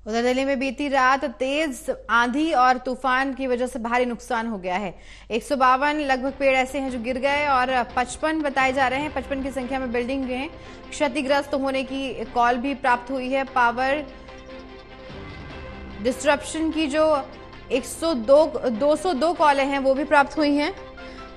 उधर दिल्ली में बीती रात तेज आंधी और तूफान की वजह से भारी नुकसान हो गया है। 152 लगभग पेड़ ऐसे हैं जो गिर गए और 55 बताए जा रहे हैं। 55 की संख्या में बिल्डिंगें क्षतिग्रस्त होने की कॉल भी प्राप्त हुई है। पावर डिस्ट्रप्शन की जो 202 कॉलें हैं वो भी प्राप्त हुई हैं।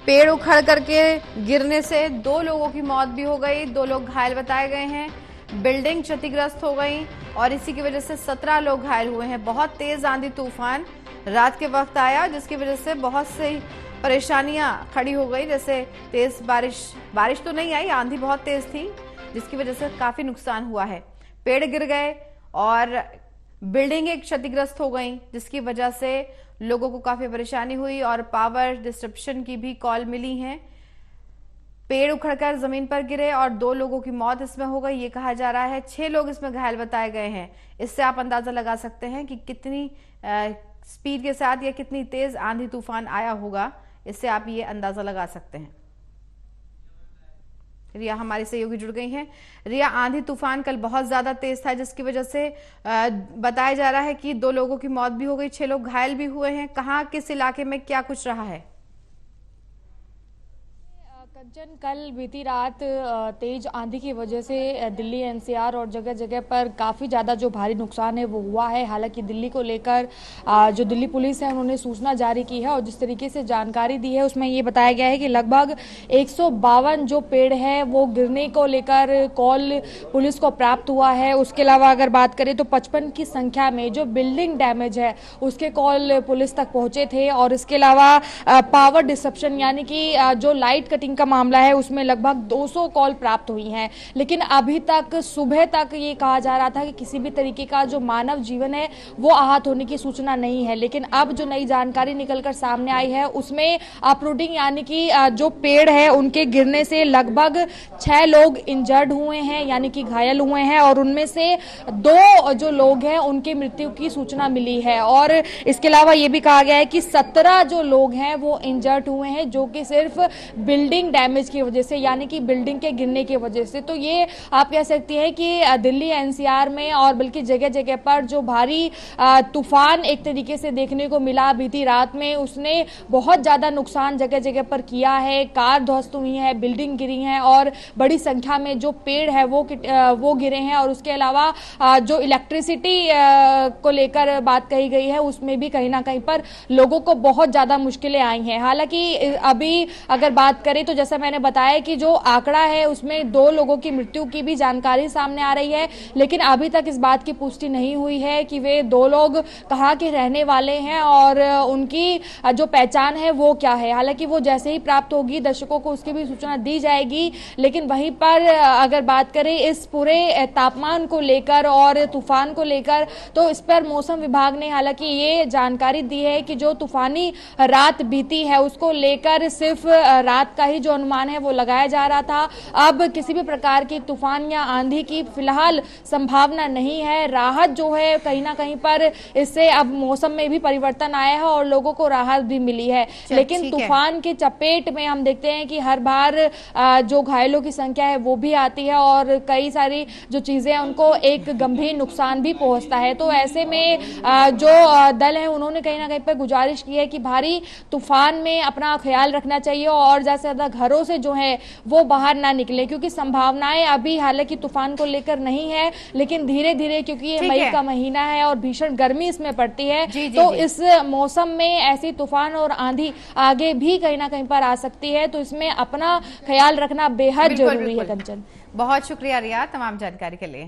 पेड़ उखड़ करके गिरने से 2 लोगों की मौत भी हो गई, 2 लोग घायल बताए गए हैं। बिल्डिंग क्षतिग्रस्त हो गई और इसी की वजह से 17 लोग घायल हुए हैं। बहुत तेज आंधी तूफान रात के वक्त आया जिसकी वजह से बहुत सी परेशानियां खड़ी हो गई। जैसे तेज बारिश तो नहीं आई, आंधी बहुत तेज थी जिसकी वजह से काफी नुकसान हुआ है। पेड़ गिर गए और बिल्डिंगें क्षतिग्रस्त हो गई जिसकी वजह से लोगों को काफी परेशानी हुई और पावर डिस्ट्रप्शन की भी कॉल मिली है। पेड़ उखड़कर जमीन पर गिरे और 2 लोगों की मौत इसमें हो गई, ये कहा जा रहा है। 6 लोग इसमें घायल बताए गए हैं। इससे आप अंदाजा लगा सकते हैं कि कितनी स्पीड के साथ या कितनी तेज आंधी तूफान आया होगा। इससे आप ये अंदाजा लगा सकते हैं। रिया हमारी सहयोगी जुड़ गई हैं। रिया, आंधी तूफान कल बहुत ज्यादा तेज था जिसकी वजह से बताया जा रहा है कि 2 लोगों की मौत भी हो गई, 6 लोग घायल भी हुए हैं। कहाँ, किस इलाके में क्या कुछ रहा है? कंचन, कल बीती रात तेज आंधी की वजह से दिल्ली एनसीआर और जगह जगह पर काफ़ी ज़्यादा जो भारी नुकसान है वो हुआ है। हालांकि दिल्ली को लेकर जो दिल्ली पुलिस है उन्होंने सूचना जारी की है और जिस तरीके से जानकारी दी है उसमें ये बताया गया है कि लगभग 152 जो पेड़ है वो गिरने को लेकर कॉल पुलिस को प्राप्त हुआ है। उसके अलावा अगर बात करें तो 55 की संख्या में जो बिल्डिंग डैमेज है उसके कॉल पुलिस तक पहुंचे थे। और इसके अलावा पावर डिसरप्शन यानी कि जो लाइट कटिंग का मामला है उसमें लगभग 200 कॉल प्राप्त हुई हैं। लेकिन अभी तक सुबह तक ये कहा जा रहा था कि किसी भी तरीके का जो मानव जीवन है वो आहत होने की सूचना नहीं है। लेकिन अब जो नई जानकारी निकलकर सामने आई है उसमें अपरूटिंग यानी कि जो पेड़ है उनके गिरने से लगभग 6 लोग इंजर्ड हुए हैं यानी कि घायल हुए हैं और उनमें से 2 जो लोग हैं उनकी मृत्यु की सूचना मिली है। और इसके अलावा ये भी कहा गया है कि 17 जो लोग हैं वो इंजर्ड हुए हैं जो कि सिर्फ बिल्डिंग डैमेज की वजह से यानी कि बिल्डिंग के गिरने की वजह से। तो ये आप कह सकती हैं कि दिल्ली एनसीआर में और बल्कि जगह जगह पर जो भारी तूफान एक तरीके से देखने को मिला बीती रात में उसने बहुत ज्यादा नुकसान जगह जगह पर किया है। कार ध्वस्त हुई है, बिल्डिंग गिरी है और बड़ी संख्या में जो पेड़ है वो गिरे हैं। और उसके अलावा जो इलेक्ट्रिसिटी को लेकर बात कही गई है उसमें भी कहीं ना कहीं पर लोगों को बहुत ज्यादा मुश्किलें आई हैं। हालांकि अभी अगर बात करें तो जैसा मैंने बताया कि जो आंकड़ा है उसमें 2 लोगों की मृत्यु की भी जानकारी सामने आ रही है। लेकिन अभी तक इस बात की पुष्टि नहीं हुई है कि वे 2 लोग कहाँ के रहने वाले हैं और उनकी जो पहचान है वो क्या है। हालांकि वो जैसे ही प्राप्त होगी दर्शकों को उसकी भी सूचना दी जाएगी। लेकिन वहीं पर अगर बात करें इस पूरे तापमान को लेकर और तूफान को लेकर तो इस पर मौसम विभाग ने हालांकि ये जानकारी दी है कि जो तूफानी रात बीती है उसको लेकर सिर्फ रात का ही जो अनुमान है वो लगाया जा रहा था। अब किसी भी प्रकार की तूफान या आंधी की फिलहाल संभावना नहीं है। राहत जो है कहीं ना कहीं पर इससे अब मौसम में भी परिवर्तन आया है और लोगों को राहत भी मिली है। लेकिन तूफान की चपेट में हम देखते हैं कि हर बार जो घायलों की संख्या है वो भी आती है और कई सारी जो चीजें हैं उनको एक गंभीर नुकसान भी पहुंचता है। तो ऐसे में जो दल है उन्होंने कहीं ना कहीं पर गुजारिश की है कि भारी तूफान में अपना ख्याल रखना चाहिए और ज्यादा से ज्यादा घरों से जो है वो बाहर ना निकले क्योंकि संभावनाएं अभी हालांकि तूफान को लेकर नहीं है लेकिन धीरे धीरे क्योंकि ये मई का महीना है और भीषण गर्मी इसमें पड़ती है तो इस मौसम में ऐसी तूफान और आंधी आगे भी कहीं ना कहीं पर आ सकती है। तो इसमें अपना ख्याल रखना बेहद जरूरी है। कंचन, बहुत शुक्रिया रिया तमाम जानकारी के लिए।